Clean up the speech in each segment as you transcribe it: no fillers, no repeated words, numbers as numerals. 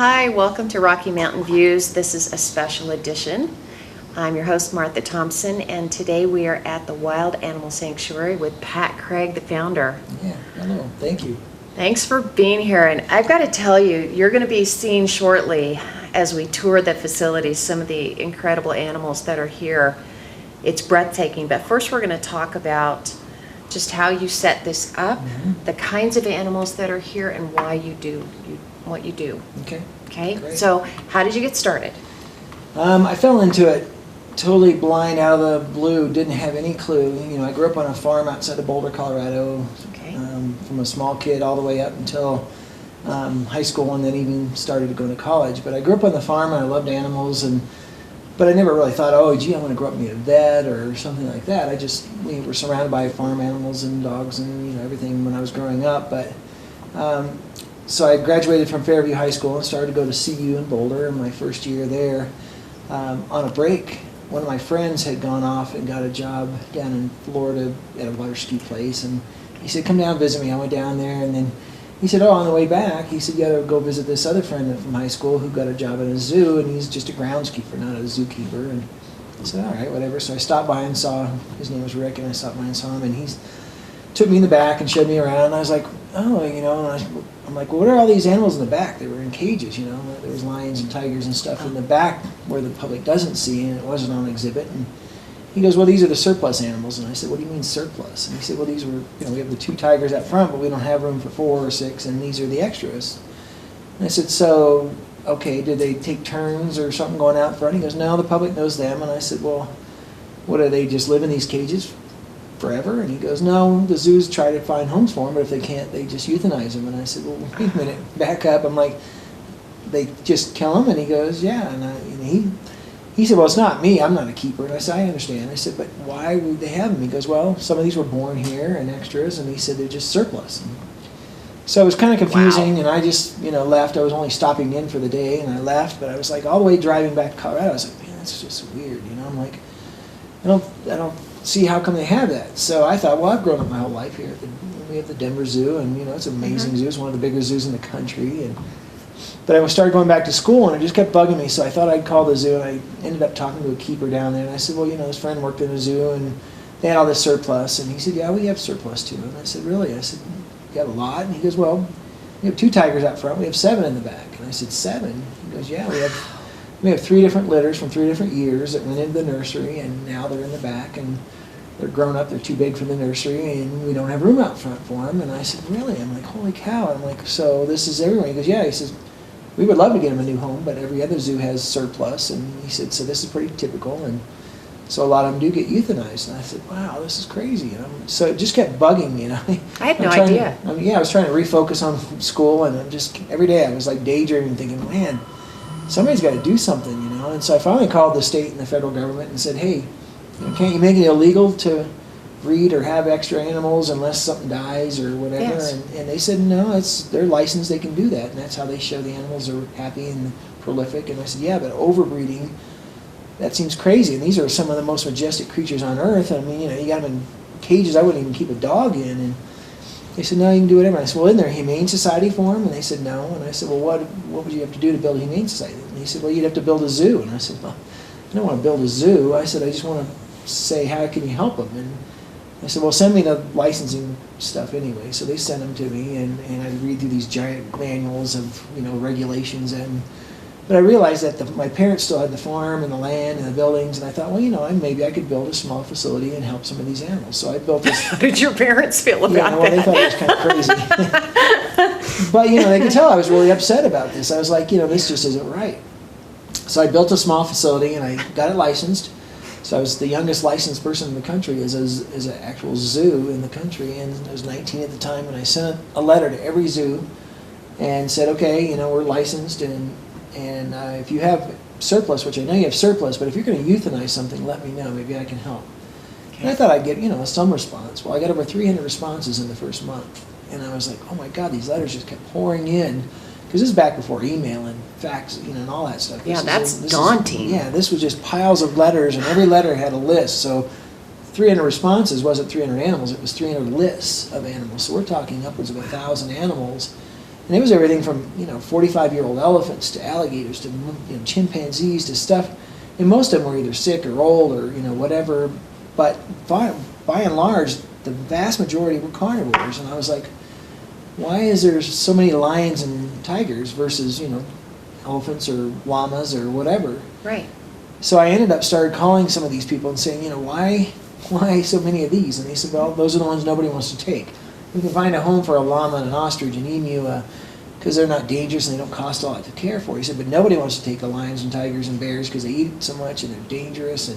Hi, welcome to Rocky Mountain Views. This is a special edition. I'm your host, Martha Thompson, and today we are at the Wild Animal Sanctuary with Pat Craig, the founder. Yeah, hello, thank you. Thanks for being here, and I've got to tell you, you're going to be seeing shortly as we tour the facilities some of the incredible animals that are here. It's breathtaking, but first we're going to talk about just how you set this up, the kinds of animals that are here, and why you do what you do. Okay, Great. so how did you get started? I fell into it totally blind, out of the blue, didn't have any clue. You know, I grew up on a farm outside of Boulder, Colorado, from a small kid all the way up until high school, and then even started to go to college. But I grew up on the farm, and I loved animals, but I never really thought, oh, gee, I want to grow up and be a vet or something like that. We were surrounded by farm animals and dogs and everything when I was growing up. But so I graduated from Fairview High School and started to go to CU in Boulder. In my first year there, on a break, one of my friends had gone off and got a job down in Florida at a water ski place, and he said, "Come down and visit me." I went down there, and then he said, "Oh, on the way back," he said, "You got to go visit this other friend from high school who got a job at a zoo, and he's just a groundskeeper, not a zookeeper." And I said, "All right, whatever." So I stopped by and saw, his name was Rick, and I stopped by and saw him, and he took me in the back and showed me around. And I was like, "Oh, and I'm like, well, what are all these animals in the back?" They were in cages, there was lions and tigers and stuff in the back where the public doesn't see, and it wasn't on exhibit. And he goes, "Well, these are the surplus animals." And I said, "What do you mean surplus?" And he said, "Well, these were, we have the 2 tigers out front, but we don't have room for 4 or 6, and these are the extras." And I said, "So, okay, did they take turns or something going out front?" He goes, "No, the public knows them." And I said, "Well, what, do they just live in these cages forever?" And he goes, "No, the zoos try to find homes for them, but if they can't, they just euthanize them." And I said, "Well, wait a minute, back up." I'm like, "They just kill them?" And he goes, "Yeah." And he said, "Well, it's not me. I'm not a keeper." And I said, "I understand." I said, "But why would they have them?" He goes, "Well, some of these were born here and extras," and he said they're just surplus. And so it was kind of confusing, and I just, left. I was only stopping in for the day, and I left. But I was like, all the way driving back to Colorado, I was like, man, that's just weird. I'm like, I don't see how come they have that. So I thought, well, I've grown up my whole life here. We have the Denver Zoo, and it's an amazing zoo. It's one of the bigger zoos in the country. But I started going back to school, and it just kept bugging me. So I thought I'd call the zoo, and I ended up talking to a keeper down there. And I said, well, his friend worked in a zoo, and they had all this surplus. And he said, "Yeah, we have surplus too." And I said, "Really?" I said, "You have a lot?" And he goes, "Well, we have 2 tigers out front. We have 7 in the back." And I said, 7? He goes, "Yeah, we have 3 different litters from 3 different years that went into the nursery, and now they're in the back, and they're grown up. They're too big for the nursery, and we don't have room out front for them." And I said, "Really?" I'm like, "Holy cow." I'm like, "So this is everywhere?" He goes, "Yeah." He says, "We would love to get them a new home, but every other zoo has surplus." And he said, "So this is pretty typical, and so a lot of them do get euthanized." And I said, "Wow, this is crazy." So it just kept bugging me. I had no idea. I was trying to refocus on school, and every day I was like daydreaming, thinking, man, somebody's got to do something, And so I finally called the state and the federal government and said, "Hey, can't you make it illegal to breed or have extra animals unless something dies or whatever?" Yes. And they said, "No, they're licensed, they can do that, and that's how they show the animals are happy and prolific." And I said, "Yeah, but overbreeding, that seems crazy, and these are some of the most majestic creatures on earth. I mean, you got them in cages I wouldn't even keep a dog in." And they said, "No, you can do whatever." And I said, "Well, isn't there a humane society for them?" And they said, "No." And I said, "Well, what would you have to do to build a humane society?" And he said, "Well, you'd have to build a zoo." And I said, "Well, I don't want to build a zoo." I said, "I just want to say, how can you help them?" And I said, "Well, send me the licensing stuff anyway." So they sent them to me, and I read through these giant manuals of regulations. But I realized that my parents still had the farm and the land and the buildings, and I thought, well, maybe I could build a small facility and help some of these animals. So I built this. How did your parents feel about that? They thought it was kind of crazy. But they could tell I was really upset about this. I was like, this just isn't right. So I built a small facility, and I got it licensed. So I was the youngest licensed person in the country as an actual zoo in the country, and I was 19 at the time. And I sent a letter to every zoo and said, "Okay, we're licensed, and if you have surplus, which I know you have surplus, but if you're going to euthanize something, let me know. Maybe I can help." Okay. And I thought I'd get some response. Well, I got over 300 responses in the first month, and I was like, "Oh my God, these letters just kept pouring in." Because this is back before email and fax, and all that stuff. Yeah, that's daunting. This was just piles of letters, and every letter had a list. So 300 responses wasn't 300 animals, it was 300 lists of animals. So we're talking upwards of 1,000 animals. And it was everything from, 45-year-old elephants to alligators to, chimpanzees to stuff. And most of them were either sick or old or, whatever. But by and large, the vast majority were carnivores. And I was like, why is there so many lions and tigers versus, elephants or llamas or whatever? Right. So I started calling some of these people and saying, why so many of these? And they said, well, those are the ones nobody wants to take. We can find a home for a llama and an ostrich and emu because they're not dangerous and they don't cost a lot to care for. He said, but nobody wants to take the lions and tigers and bears because they eat so much and they're dangerous.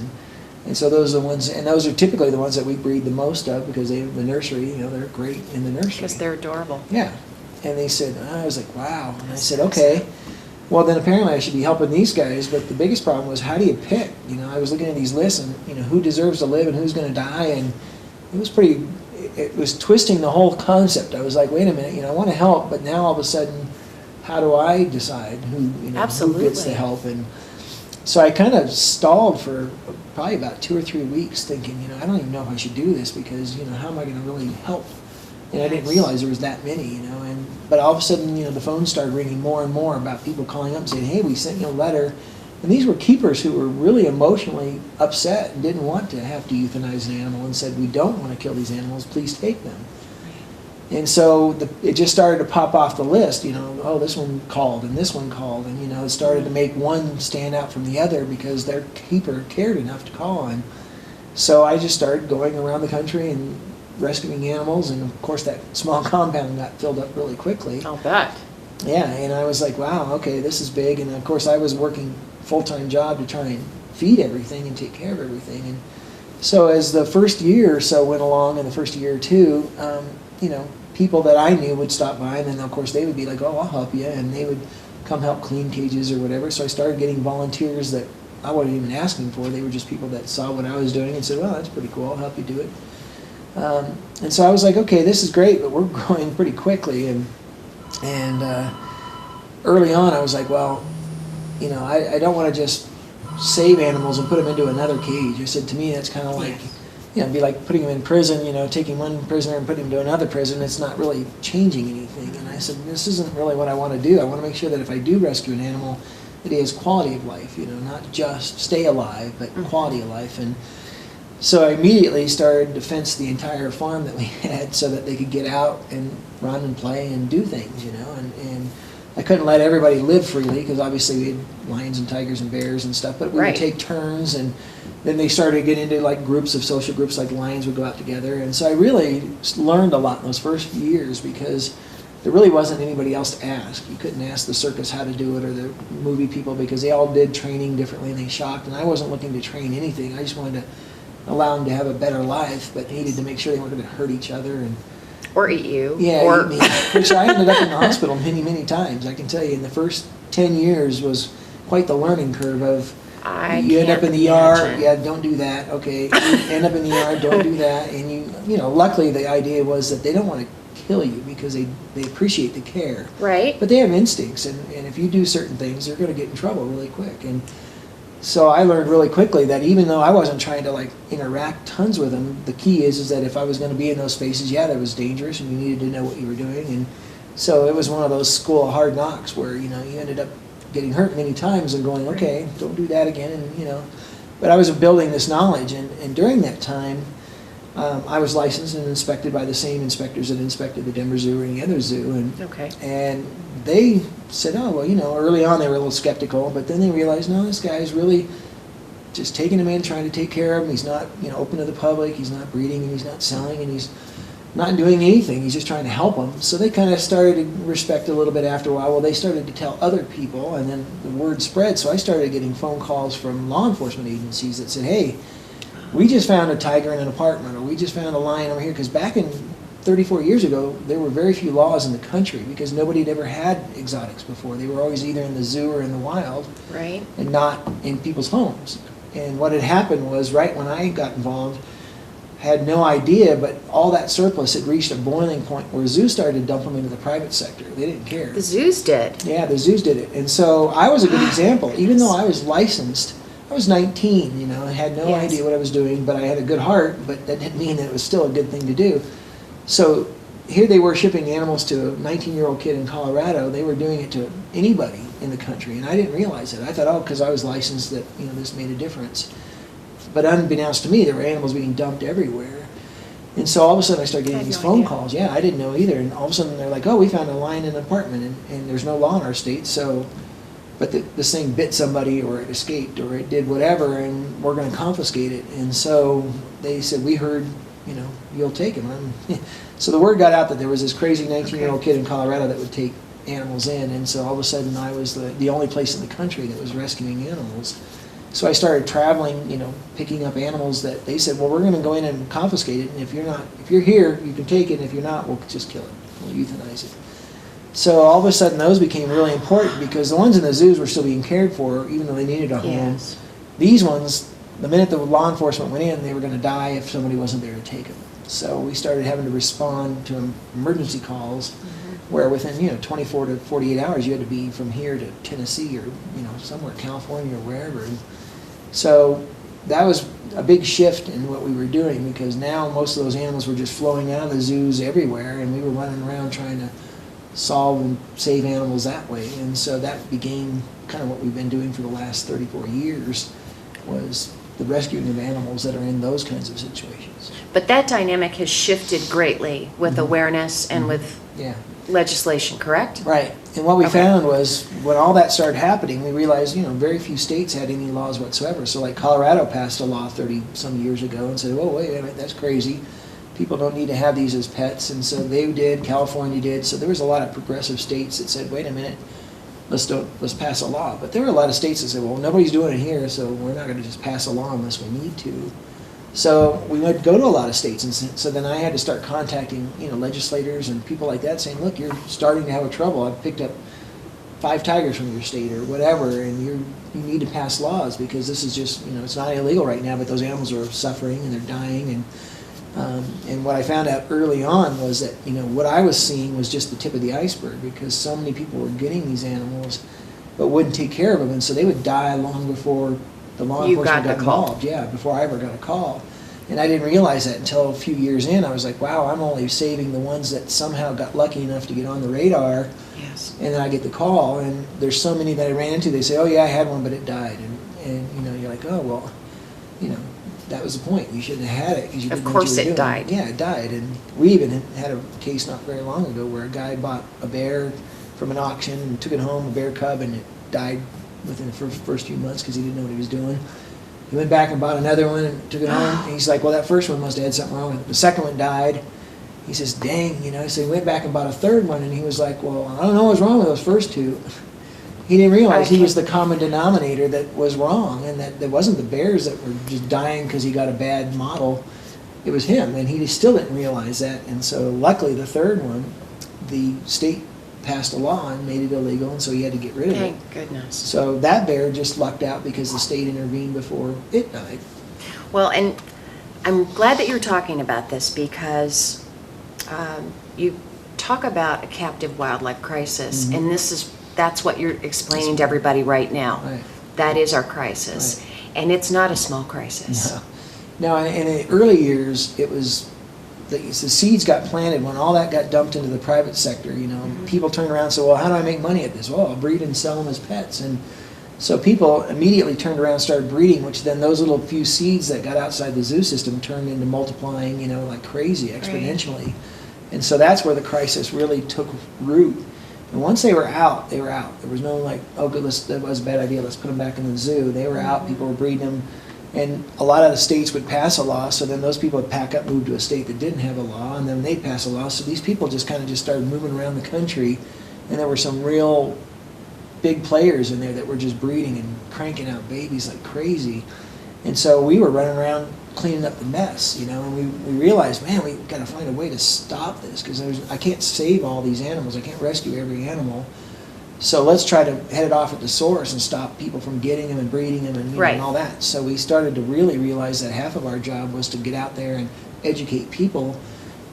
And so those are the ones, and those are typically the ones that we breed the most of because the nursery, they're great in the nursery. Because they're adorable. Yeah. And they said, I was like, wow. And I said, okay. Well, then apparently I should be helping these guys, but the biggest problem was how do you pick? I was looking at these lists and, who deserves to live and who's going to die, and it was twisting the whole concept. I was like, wait a minute, I want to help, but now all of a sudden, how do I decide who gets the help? And so I kind of stalled for probably about 2 or 3 weeks thinking, I don't even know if I should do this because, how am I going to really help? And I didn't realize there was that many, but all of a sudden, the phone started ringing more and more about people calling up and saying, hey, we sent you a letter. And these were keepers who were really emotionally upset and didn't want to have to euthanize an animal and said, we don't want to kill these animals, please take them. And so it just started to pop off the list, oh, this one called and this one called. And, it started to make one stand out from the other because their keeper cared enough to call. And so I just started going around the country and rescuing animals, and of course that small compound got filled up really quickly. I'll bet. Yeah, and I was like, wow, okay, this is big. And of course I was working full-time job to try and feed everything and take care of everything. And so as the first year or so went along, and the first year or two, people that I knew would stop by, and then of course they would be like, oh, I'll help you, and they would come help clean cages or whatever. So I started getting volunteers that I wasn't even asking for. They were just people that saw what I was doing and said, well, that's pretty cool, I'll help you do it. And so I was like, okay, this is great, but we're growing pretty quickly. And early on, I was like, well, I don't want to just save animals and put them into another cage. I said, to me, that's kind of like, it'd be like putting them in prison, taking one prisoner and putting him to another prison. It's not really changing anything. And I said, this isn't really what I want to do. I want to make sure that if I do rescue an animal, that he has quality of life, not just stay alive, but quality of life. And so I immediately started to fence the entire farm that we had so that they could get out and run and play and do things, and I couldn't let everybody live freely because obviously we had lions and tigers and bears and stuff, but we would take turns, and then they started to get into like groups of social groups, like lions would go out together. And so I really learned a lot in those first few years because there really wasn't anybody else to ask. You couldn't ask the circus how to do it or the movie people because they all did training differently and they shocked, and I wasn't looking to train anything. I just wanted to allow them to have a better life, but needed to make sure they weren't going to hurt each other or eat you. Yeah, eat me. Which I ended up in the hospital many, many times. I can tell you, in the first 10 years was quite the learning curve of you end up in the ER, don't do that. Okay, you end up in the ER, don't do that. And luckily the idea was that they don't want to kill you because they appreciate the care. Right. But they have instincts, and if you do certain things, they're going to get in trouble really quick. And so I learned really quickly that even though I wasn't trying to interact tons with them, the key is that if I was going to be in those spaces, that was dangerous and you needed to know what you were doing. And so it was one of those school of hard knocks where, you ended up getting hurt many times and going, okay, don't do that again. And, but I was building this knowledge. And during that time, I was licensed and inspected by the same inspectors that inspected the Denver Zoo or any other zoo. And they said, oh, well, early on they were a little skeptical, but then they realized, no, this guy's really just taking him in, trying to take care of him. He's not, open to the public. He's not breeding, and he's not selling, and he's not doing anything. He's just trying to help them. So they kind of started to respect a little bit after a while. Well, they started to tell other people, and then the word spread. So I started getting phone calls from law enforcement agencies that said, hey, we just found a tiger in an apartment, or we just found a lion over here. Because back in 34 years ago, there were very few laws in the country because nobody had ever had exotics before. They were always either in the zoo or in the wild, right, and not in people's homes. And what had happened was, right when I got involved, I had no idea, but all that surplus had reached a boiling point where zoos started to dump them into the private sector. They didn't care. The zoos did. Yeah, the zoos did it. And so I was a good example. Even though I was licensed, I was 19, I had no idea what I was doing, but I had a good heart, but that didn't mean that it was still a good thing to do. So here they were shipping animals to a 19-year-old kid in Colorado. They were doing it to anybody in the country, and I didn't realize it. I thought, oh, because I was licensed, that this made a difference. But unbeknownst to me, there were animals being dumped everywhere. And so all of a sudden I started getting these phone calls. Yeah, I didn't know either. And all of a sudden they're like, oh, we found a lion in an apartment, and there's no law in our state, so, but this thing bit somebody, or it escaped, or it did whatever, and we're going to confiscate it. And so they said, we heard, you'll take him. So the word got out that there was this crazy 19-year-old kid in Colorado that would take animals in, and so all of a sudden I was the only place in the country that was rescuing animals. So I started traveling, picking up animals that they said, well, we're going to go in and confiscate it, and if you're here, you can take it, and if you're not, we'll just kill it. We'll euthanize it. So all of a sudden those became really important, because the ones in the zoos were still being cared for, even though they needed a home. Yes. These ones, the minute the law enforcement went in, they were going to die if somebody wasn't there to take them. So we started having to respond to emergency calls, where within 24 to 48 hours you had to be from here to Tennessee, or somewhere, California, or wherever. So that was a big shift in what we were doing, because now most of those animals were just flowing out of the zoos everywhere, and we were running around trying to solve and save animals that way. And so that became kind of what we've been doing for the last 34 years, was the rescuing of animals that are in those kinds of situations. But that dynamic has shifted greatly with awareness and with legislation, correct? Right. And what we found was, when all that started happening, we realized, very few states had any laws whatsoever. So like Colorado passed a law 30-some years ago and said, oh, wait a minute, that's crazy. People don't need to have these as pets. And so they did, California did. So there was a lot of progressive states that said, wait a minute, let's pass a law. But there were a lot of states that said, well, nobody's doing it here, so we're not going to just pass a law unless we need to. So we would go to a lot of states, and so then I had to start contacting, legislators and people like that, saying, look, you're starting to have trouble. I've picked up 5 tigers from your state or whatever, and you need to pass laws, because this is just, it's not illegal right now, but those animals are suffering and they're dying. And what I found out early on was that, what I was seeing was just the tip of the iceberg, because so many people were getting these animals but wouldn't take care of them, and so they would die long before the law enforcement got involved. Yeah, before I ever got a call. And I didn't realize that until a few years in. I was like, wow, I'm only saving the ones that somehow got lucky enough to get on the radar. Yes. And then I get the call, and there's so many that I ran into, they say, oh yeah, I had one, but it died. And you're like, oh, well, that was the point. You shouldn't have had it, because you didn't know what you were doing. Of course it died. Yeah, it died. And we even had a case not very long ago where a guy bought a bear from an auction and took it home, a bear cub, and it died within the first few months because he didn't know what he was doing. He went back and bought another one and took it home. And he's like, well, that first one must have had something wrong with it. The second one died. He says, dang, So he went back and bought a third one, and he was like, well, I don't know what's wrong with those first two. He didn't realize he was the common denominator that was wrong, and that it wasn't the bears that were just dying because he got a bad model. It was him, and he still didn't realize that. And so luckily the third one, the state passed a law and made it illegal, and so he had to get rid of it. Thank goodness. So that bear just lucked out because the state intervened before it died. Well, and I'm glad that you're talking about this, because you talk about a captive wildlife crisis, and that's what you're explaining to everybody right now. Right. That is our crisis. Right. And it's not a small crisis. No, in the early years, it was the seeds got planted when all that got dumped into the private sector. People turned around and said, well, how do I make money at this? Well, I'll breed and sell them as pets. And so people immediately turned around and started breeding, which then those little few seeds that got outside the zoo system turned into multiplying, like crazy, exponentially. Right. And so that's where the crisis really took root. And once they were out, they were out. There was no like, oh, good, that was a bad idea, let's put them back in the zoo. They were out, people were breeding them. And a lot of the states would pass a law, so then those people would pack up, move to a state that didn't have a law, and then they'd pass a law. So these people just kind of just started moving around the country, and there were some real big players in there that were just breeding and cranking out babies like crazy. And so we were running around cleaning up the mess, and we realized, man, we got to find a way to stop this, because I can't save all these animals. I can't rescue every animal. So let's try to head it off at the source and stop people from getting them and breeding them and, and all that. So we started to really realize that half of our job was to get out there and educate people,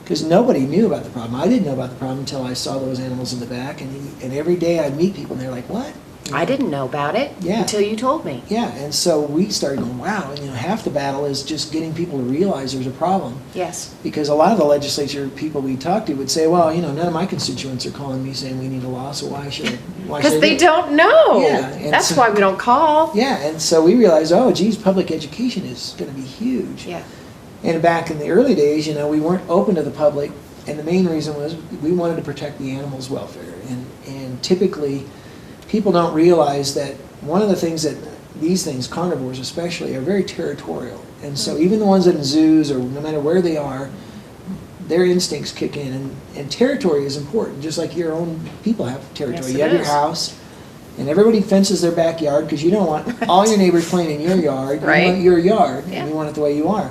because nobody knew about the problem. I didn't know about the problem until I saw those animals in the back, and every day I'd meet people and they're like, what? I didn't know about it Yeah. until you told me. Yeah, and so we started going, wow, half the battle is just getting people to realize there's a problem. Yes. Because a lot of the legislature people we talked to would say, well, none of my constituents are calling me saying we need a law, so why should Because they don't know. Yeah, and That's so- why we don't call. Yeah, and so we realized, oh, geez, public education is going to be huge. Yeah. And back in the early days, we weren't open to the public, and the main reason was we wanted to protect the animals' welfare. And typically, people don't realize that one of the things that these things, carnivores especially, are very territorial. And so even the ones in zoos, or no matter where they are, their instincts kick in. And territory is important, just like your own people have territory. Yes, You it have your is. house, and everybody fences their backyard because you don't want all your neighbors playing in your yard. Right. You want your yard, Yeah. and you want it the way you are.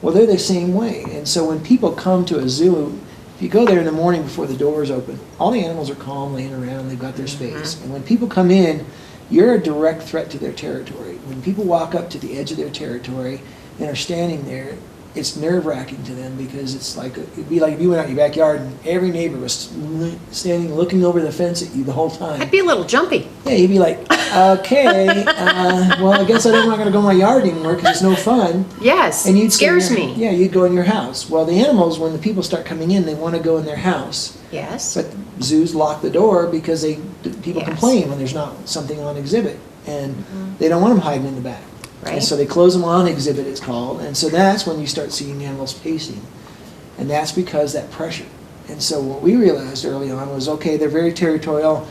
Well, they're the same way. And so when people come to a zoo, if you go there in the morning before the doors open, all the animals are calm, laying around, they've got their space. And when people come in, you're a direct threat to their territory. When people walk up to the edge of their territory and are standing there, it's nerve-wracking to them because it'd be like if you went out in your backyard and every neighbor was standing looking over the fence at you the whole time. I'd be a little jumpy. Yeah, you'd be like, okay, well, I guess I'm not going to go in my yard anymore because it's no fun. Yes. And It scares me. Yeah, you'd go in your house. Well, the animals, when the people start coming in, they want to go in their house. Yes. But zoos lock the door because people Yes. complain when there's not something on exhibit. And they don't want them hiding in the back. Right. And so they close them on exhibit, it's called. And so that's when you start seeing animals pacing. And that's because that pressure. And so what we realized early on was, okay, they're very territorial.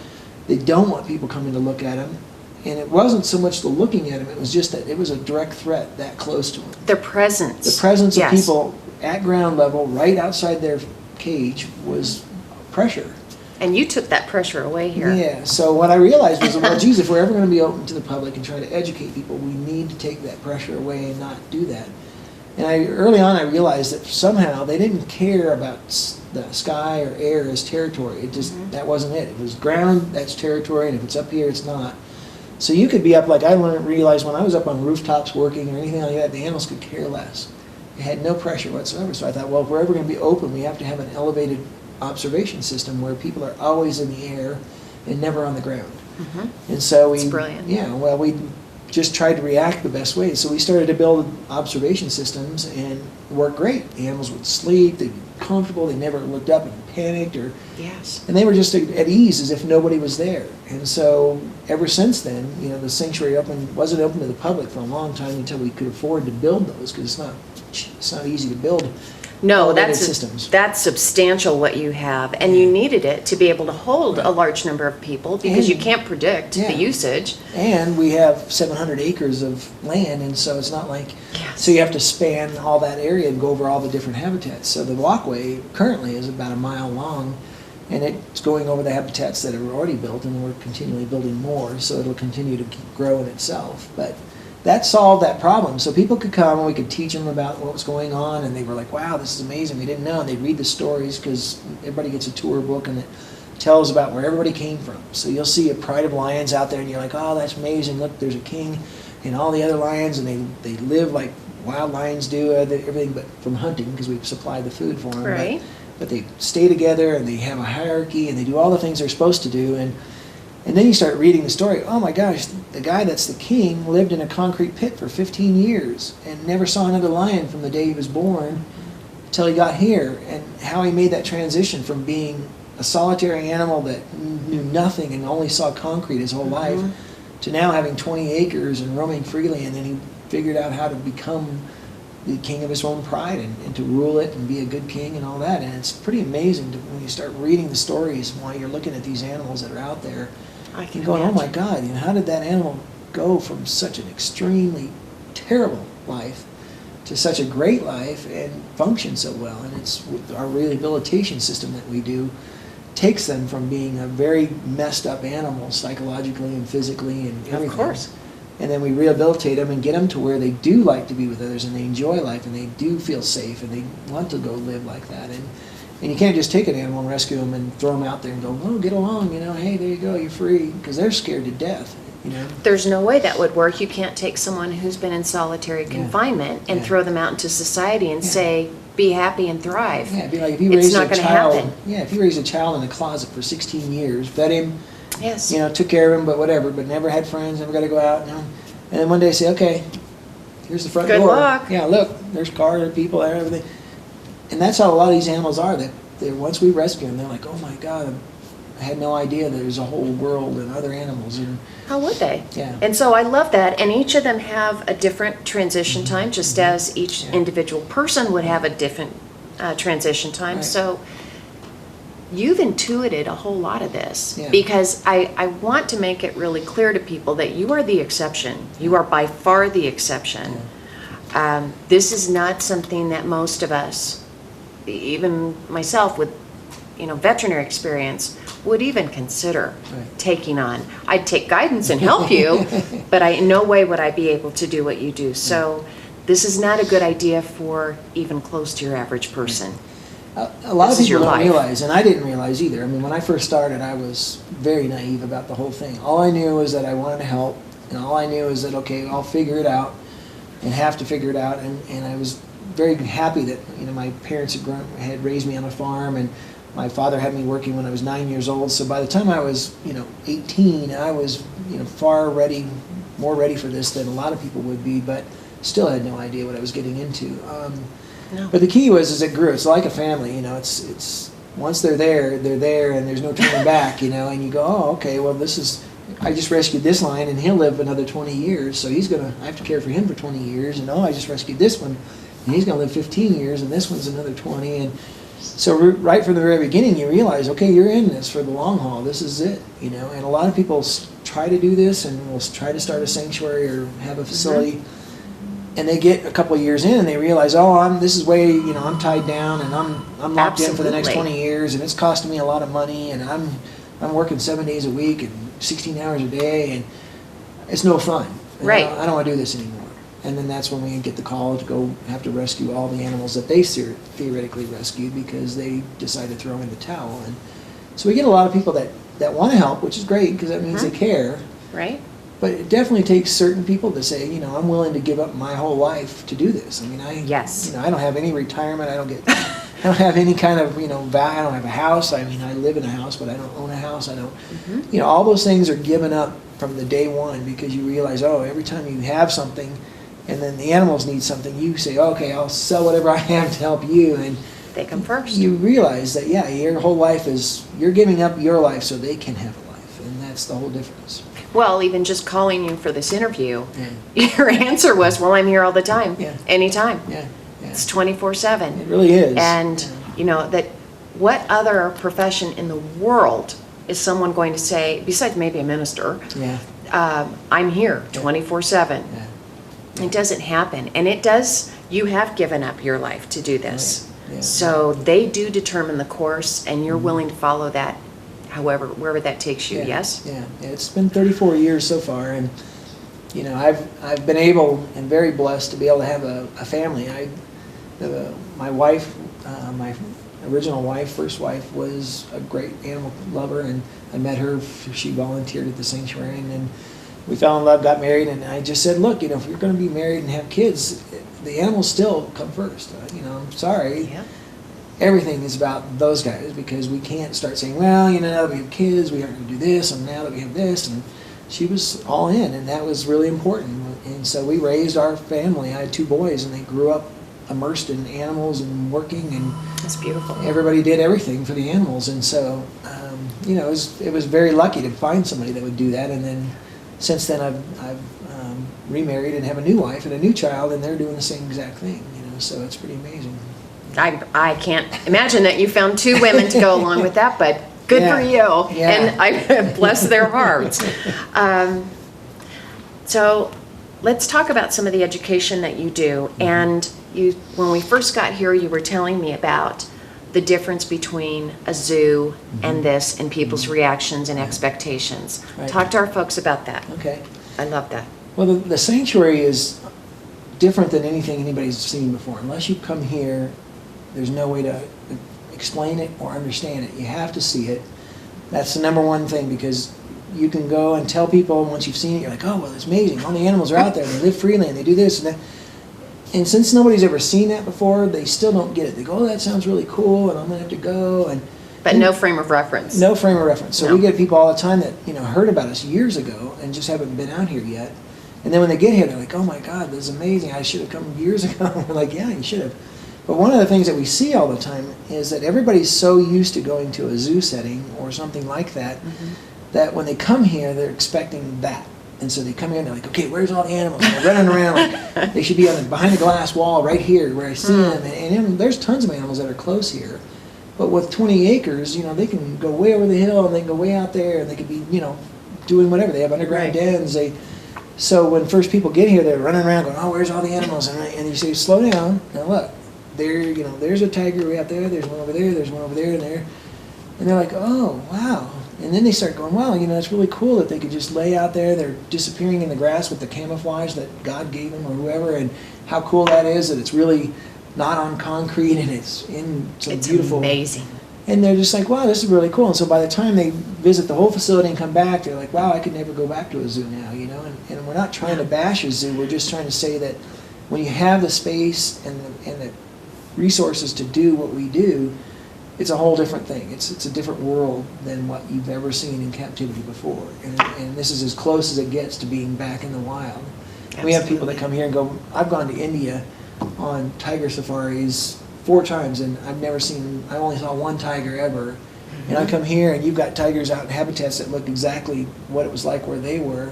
They don't want people coming to look at them. And it wasn't so much the looking at them, it was just that it was a direct threat that close to them. Their presence. The presence of Yes. people at ground level, right outside their cage, was pressure. And you took that pressure away here. Yeah, so what I realized was, well, geez, if we're ever going to be open to the public and try to educate people, we need to take that pressure away and not do that. And early on I realized that somehow they didn't care about the sky or air as territory. It just, that wasn't it. It was ground, that's territory, and if it's up here, it's not. So you could be up, like I realized when I was up on rooftops working or anything like that, the animals could care less. It had no pressure whatsoever. So I thought, well, if we're ever going to be open, we have to have an elevated observation system where people are always in the air and never on the ground. And so It's brilliant. Yeah, well, we just tried to react the best way. So we started to build observation systems, and it worked great. The animals would sleep, they'd be comfortable, they never looked up and panicked, Yes. and they were just at ease as if nobody was there. And so ever since then, the sanctuary wasn't open to the public for a long time until we could afford to build those, because it's not easy to build. No, elevated systems. that's substantial what you have, and you needed it to be able to hold a large number of people because you And- can't predict Yeah. the usage. And we have 700 acres of land, and so it's not like, Yes. so you have to span all that area and go over all the different habitats. So the walkway currently is about a mile long, and it's going over the habitats that are already built, and we're continually building more, so it'll continue to keep growing itself. But that solved that problem. So people could come and we could teach them about what was going on, and they were like, wow, this is amazing, we didn't know. And they'd read the stories, because everybody gets a tour book and it tells about where everybody came from. So you'll see a pride of lions out there and you're like, oh, that's amazing, look, there's a king and all the other lions, and they live like wild lions do, everything but from hunting, because we supply the food for them. Right. But they stay together and they have a hierarchy and they do all the things they're supposed to do. And then you start reading the story. Oh my gosh, the guy that's the king lived in a concrete pit for 15 years and never saw another lion from the day he was born until he got here. And how he made that transition from being a solitary animal that knew nothing and only saw concrete his whole life to now having 20 acres and roaming freely. And then he figured out how to become the king of his own pride and to rule it and be a good king and all that. And it's pretty amazing when you start reading the stories while you're looking at these animals that are out there. I can You're going, oh my imagine. God, how did that animal go from such an extremely terrible life to such a great life and function so well? And it's with our rehabilitation system that we do takes them from being a very messed up animal psychologically and physically and everything. Of course. And then we rehabilitate them and get them to where they do like to be with others and they enjoy life and they do feel safe and they want to go live like that. And you can't just take an animal and rescue them and throw them out there and go, oh, get along, hey, there you go, you're free, because they're scared to death, There's no way that would work. You can't take someone who's been in solitary confinement and Yeah. throw them out into society and Yeah. say, be happy and thrive. Yeah, it'd be like if you It's raise not a gonna child. happen. Yeah, if you raise a child in a closet for 16 years, fed him, Yes. You know, took care of them, but whatever, but never had friends, never got to go out. And then one day say, okay, here's the front Good door. luck. Yeah, look, there's cars, there are people there, everything. And that's how a lot of these animals are. They once we rescue them, they're like, oh my God, I had no idea there's a whole world and other animals. And How would they? Yeah. And so I love that. And each of them have a different transition time, just as each Yeah. individual person would have a different transition time. Right. So you've intuited a whole lot of this, Yeah. because I want to make it really clear to people that you are the exception. You are by far the exception. This is not something that most of us, even myself with veterinary experience, would even consider Right. taking on. I'd take guidance and help you, but in no way would I be able to do what you do. So this is not a good idea for even close to your average person. A lot of This is your people don't life. realize, and I didn't realize either. I mean, when I first started, I was very naive about the whole thing. All I knew was that I wanted to help, and all I knew is that, okay, I'll figure it out, and have to figure it out. And I was very happy that my parents had raised me on a farm, and my father had me working when I was 9 years old. So by the time I was 18, I was far more ready for this than a lot of people would be, but still had no idea what I was getting into. No. But the key was it grew. It's like a family, it's once they're there, and there's no turning back, and you go, oh, okay, well, I just rescued this lion, and he'll live another 20 years, so I have to care for him for 20 years, and I just rescued this one, and he's going to live 15 years, and this one's another 20, and so right from the very beginning, you realize, okay, you're in this for the long haul, this is it, and a lot of people try to do this, and will try to start a sanctuary or have a facility, and they get a couple of years in and they realize, this is way, I'm tied down and I'm locked in for the next Absolutely. 20 years and it's costing me a lot of money and I'm working 7 days a week and 16 hours a day and it's no fun. And Right. I don't want to do this anymore. And then that's when we get the call to go have to rescue all the animals that they theoretically rescued because they decided to throw in the towel. And so we get a lot of people that want to help, which is great because that means they care. Right? But it definitely takes certain people to say, I'm willing to give up my whole life to do this. I mean, Yes. I don't have any retirement. I don't have any kind of, I don't have a house. I mean, I live in a house, but I don't own a house. I don't, all those things are given up from the day one because you realize, every time you have something and then the animals need something, you say, okay, I'll sell whatever I have to help you. And They come first. you realize that, your whole life you're giving up your life so they can have a life. And that's the whole difference. Well, even just calling you for this interview, Yeah. your answer was, well, I'm here all the time. Yeah. Anytime. Yeah. It's 24/7. It really is. And, that what other profession in the world is someone going to say, besides maybe a minister, Yeah. I'm here 24/7. Yeah. It doesn't happen. And you have given up your life to do this. Right. Yeah. So they do determine the course and you're willing to follow that, wherever that takes you, Yeah. yes? Yeah. It's been 34 years so far, and I've been able and very blessed to be able to have a family. My wife, my original wife, first wife, was a great animal lover, and I met her. She volunteered at the sanctuary, and then we fell in love, got married, and I just said, look, if you're going to be married and have kids, the animals still come first. I'm sorry. Yeah. Everything is about those guys because we can't start saying, well, now that we have kids, we aren't going to do this, and now that we have this. And she was all in, and that was really important. And so we raised our family. I had 2 boys, and they grew up immersed in animals and working, and That's beautiful. everybody did everything for the animals. And so, it was very lucky to find somebody that would do that. And then since then, I've remarried and have a new wife and a new child, and they're doing the same exact thing. So it's pretty amazing. I can't imagine that you found 2 women to go along with that, but good for you. Yeah. And I bless their hearts. So let's talk about some of the education that you do. And when we first got here, you were telling me about the difference between a zoo and this and people's reactions and expectations. Right. Talk to our folks about that. Okay. I love that. Well, the sanctuary is different than anything anybody's seen before. Unless you come here, there's no way to explain it or understand it. You have to see it. That's the number one thing, because you can go and tell people once you've seen it, you're like, oh, well, it's amazing. All the animals are out there. They live freely and they do this and that. And since nobody's ever seen that before, they still don't get it. They go, oh, that sounds really cool, and I'm going to have to go. But no frame of reference. No frame of reference. So No. we get people all the time that, heard about us years ago and just haven't been out here yet. And then when they get here, they're like, oh my God, this is amazing. I should have come years ago. We're like, yeah, you should have. But one of the things that we see all the time is that everybody's so used to going to a zoo setting or something like that, that when they come here, they're expecting that. And so they come here and they're like, okay, where's all the animals? And they're running around like they should be behind the glass wall right here where I see them. And there's tons of animals that are close here. But with 20 acres, they can go way over the hill and they can go way out there and they could be, doing whatever. They have underground dens. So when first people get here, they're running around going, oh, where's all the animals? And you say, slow down. Now look, there's a tiger way out there. There's one over there. There's one over there and there. And they're like, oh, wow. And then they start going, wow, it's really cool that they could just lay out there. They're disappearing in the grass with the camouflage that God gave them or whoever. And how cool that is that it's really not on concrete and it's in some beautiful. It's amazing. And they're just like, wow, this is really cool. And so by the time they visit the whole facility and come back, they're like, wow, I could never go back to a zoo now, And we're not trying to bash a zoo. We're just trying to say that when you have the space and the resources to do what we do, it's a whole different thing. It's a different world than what you've ever seen in captivity before. And this is as close as it gets to being back in the wild. Absolutely. We have people that come here and go, I've gone to India on tiger safaris 4 times, and I only saw one tiger ever. And I come here, and you've got tigers out in habitats that look exactly what it was like where they were.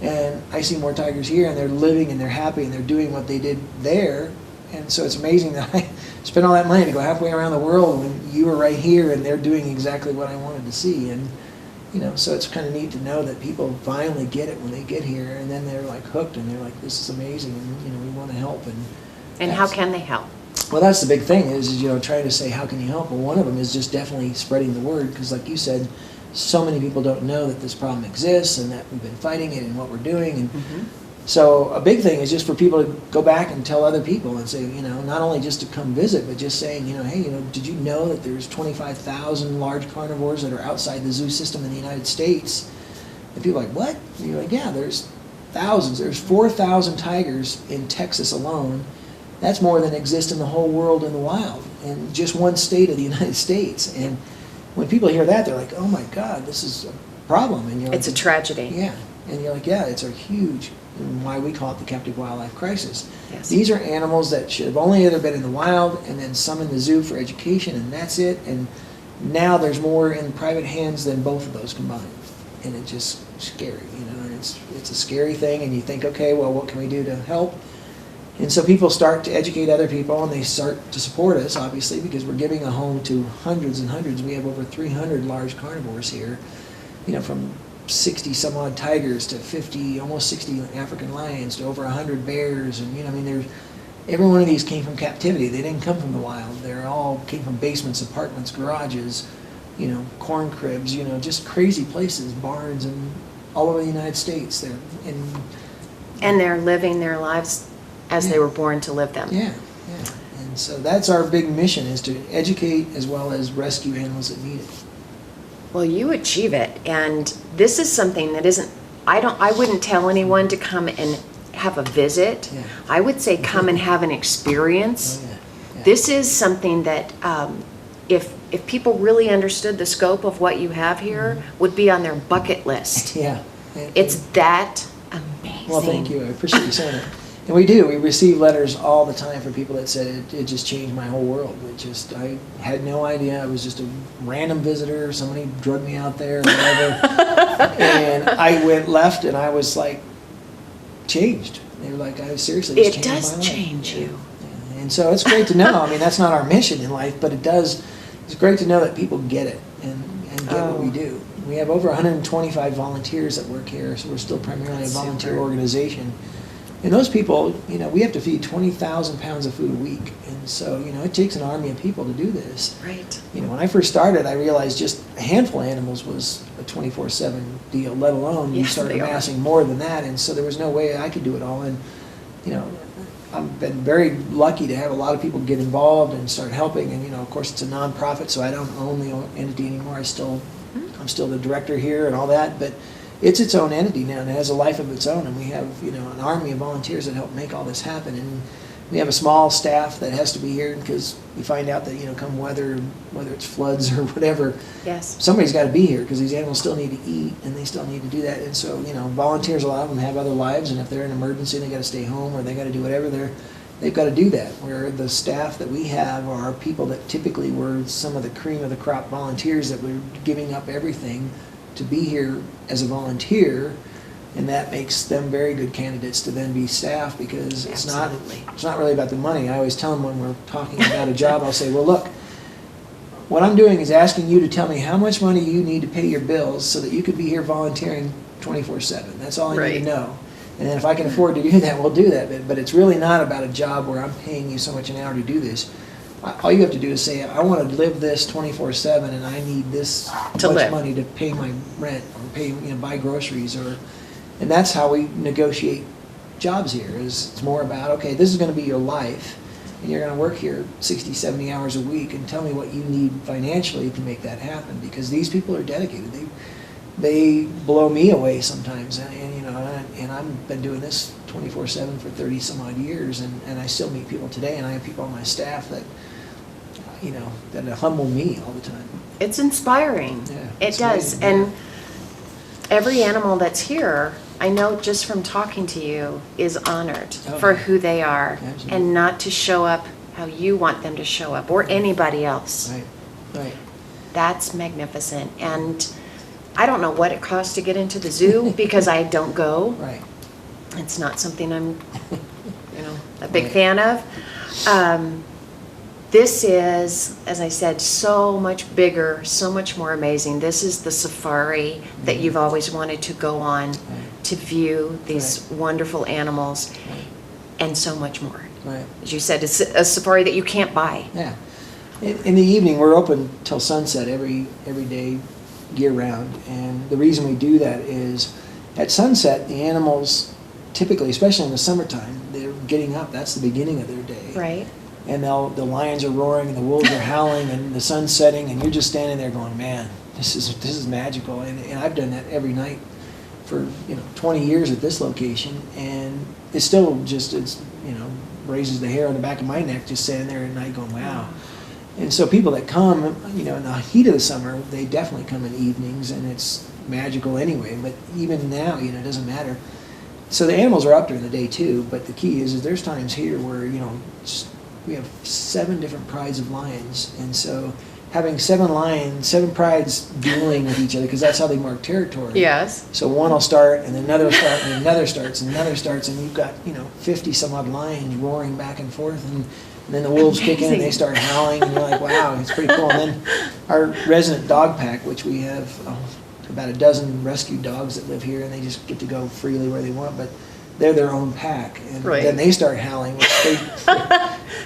And I see more tigers here, and they're living, and they're happy, and they're doing what they did there. And so it's amazing that I spent all that money to go halfway around the world when you were right here, and they're doing exactly what I wanted to see. And so it's kind of neat to know that people finally get it when they get here, and then they're like hooked, and they're like, this is amazing, and we want to help. And how can they help? Well, that's the big thing is trying to say, how can you help? Well, one of them is just definitely spreading the word, because like you said, so many people don't know that this problem exists and that we've been fighting it and what we're doing. And so a big thing is just for people to go back and tell other people and say, not only just to come visit, but just saying, hey, did you know that there's 25,000 large carnivores that are outside the zoo system in the United States? And people are like, what? And you're like, yeah, there's thousands. There's 4,000 tigers in Texas alone. That's more than exists in the whole world in the wild, in just one state of the United States. And when people hear that, they're like, oh my God, this is a problem. And you're like, it's a tragedy. Yeah. And you're like, yeah, it's a huge, and why we call it the captive wildlife crisis. Yes. These are animals that should have only ever been in the wild and then some in the zoo for education, and that's it. And now there's more in private hands than both of those combined. And it's just scary, and it's a scary thing. And you think, okay, well, what can we do to help? And so people start to educate other people, and they start to support us, obviously, because we're giving a home to hundreds and hundreds. We have over 300 large carnivores here, from 60 some odd tigers to 50, almost 60 African lions to over 100 bears. And, every one of these came from captivity. They didn't come from the wild. They all came from basements, apartments, garages, corn cribs, just crazy places, barns, and all over the United States. And they're living their lives as they were born to live them. Yeah. And so that's our big mission, is to educate as well as rescue animals that need it. Well, you achieve it, and this is something that isn't, I wouldn't tell anyone to come and have a visit. Yeah. I would say come and have an experience. Oh, yeah. This is something that if people really understood the scope of what you have here, would be on their bucket list. Yeah. It's that amazing. Well, thank you. I appreciate you saying it. And we do. We receive letters all the time from people that said it just changed my whole world. I had no idea. I was just a random visitor. Somebody drugged me out there or whatever. And I went left, and I was like changed. They were like, I seriously, it changed my life. does change you. Yeah. And so it's great to know. I mean, that's not our mission in life, but it does. It's great to know that people get it and get what we do. We have over 125 volunteers that work here, so we're still primarily a volunteer organization. And those people, we have to feed 20,000 pounds of food a week. And so, it takes an army of people to do this. Right. When I first started, I realized just a handful of animals was a 24/7 deal, let alone you start amassing more than that. And so there was no way I could do it all. And, I've been very lucky to have a lot of people get involved and start helping. And, of course, it's a nonprofit, so I don't own the entity anymore. I'm still the director here and all that. But it's its own entity now, and it has a life of its own, and we have an army of volunteers that help make all this happen. And We have a small staff that has to be here because we find out that, come weather, whether it's floods or whatever, Yes. somebody's got to be here because these animals still need to eat and they still need to do that. And so, volunteers, a lot of them have other lives, and if they're in an emergency, they got to stay home or they got to do whatever, they've got to do that. Where the staff that we have are people that typically were some of the cream of the crop volunteers that were giving up everything to be here as a volunteer. And that makes them very good candidates to then be staff because it's not really about the money. I always tell them when we're talking about a job, I'll say, well, look, what I'm doing is asking you to tell me how much money you need to pay your bills so that you could be here volunteering 24/7. That's all I need to know. And then if I can afford to do that, we'll do that. But it's really not about a job where I'm paying you so much an hour to do this. All you have to do is say, I want to live this 24/7 and I need this much money to pay my rent or pay, buy groceries and that's how we negotiate jobs here. It's more about, okay, this is going to be your life, and you're going to work here 60, 70 hours a week, and tell me what you need financially to make that happen, because these people are dedicated. They blow me away sometimes, and I've been doing this 24/7 for 30 some odd years, and I still meet people today, and I have people on my staff that, that humble me all the time. It's inspiring. Yeah, it does. amazing. And every animal that's here, I know just from talking to you, is honored for who they are. Absolutely. And not to show up how you want them to show up or anybody else. Right. That's magnificent. And I don't know what it costs to get into the zoo because I don't go. Right. It's not something I'm, a big fan of. This is, as I said, so much bigger, so much more amazing. This is the safari that you've always wanted to go on to view these wonderful animals and so much more. Right. As you said, it's a safari that you can't buy. Yeah. In the evening, we're open till sunset every day, year round. And the reason we do that is at sunset, the animals typically, especially in the summertime, they're getting up. That's the beginning of their day. Right. And the lions are roaring and the wolves are howling and the sun's setting and you're just standing there going, man, this is magical. And I've done that every night for 20 years at this location, and it still just raises the hair on the back of my neck just standing there at night going, wow. And so people that come, in the heat of the summer, they definitely come in evenings, and it's magical anyway. But even now, it doesn't matter. So the animals are up during the day too. But the key is there's times here where we have 7 different prides of lions, and so having 7 prides dueling with each other, because that's how they mark territory. Yes. So one will start, and then another will start, and another starts, and another starts, and you've got 50 some odd lions roaring back and forth, and then the wolves kick in and they start howling, and you're like, wow, it's pretty cool. And then our resident dog pack, which we have about a dozen rescued dogs that live here, and they just get to go freely where they want, but they're their own pack, and then they start howling.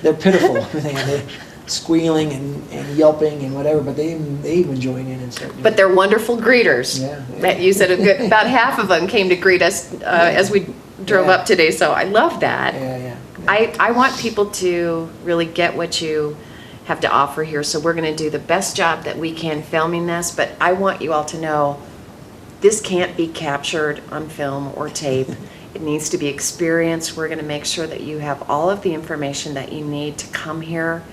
They're pitiful. They're squealing and yelping and whatever, but they even join in and start doing But they're wonderful greeters. Yeah. You said about half of them came to greet us as we drove up today, so I love that. Yeah. I want people to really get what you have to offer here, so we're going to do the best job that we can filming this, but I want you all to know this can't be captured on film or tape. It needs to be experienced. We're going to make sure that you have all of the information that you need to come here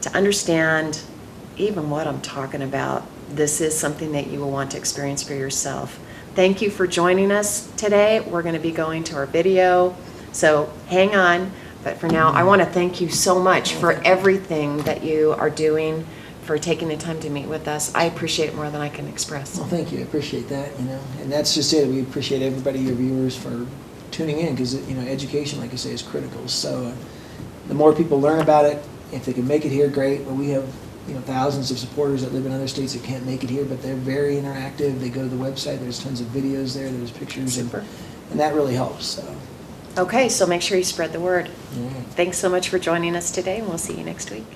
to understand even what I'm talking about. This is something that you will want to experience for yourself. Thank you for joining us today. We're going to be going to our video, so hang on. But for now, I want to thank you so much for everything that you are doing, for taking the time to meet with us. I appreciate it more than I can express. Well, thank you. I appreciate that. And that's just it. We appreciate everybody, your viewers, for tuning in, because education, like I say, is critical. So the more people learn about it, if they can make it here, great. But we have thousands of supporters that live in other states that can't make it here, but they're very interactive. They go to the website. There's tons of videos there. There's pictures, and that really helps. So. Okay, so make sure you spread the word. Yeah. Thanks so much for joining us today, and we'll see you next week.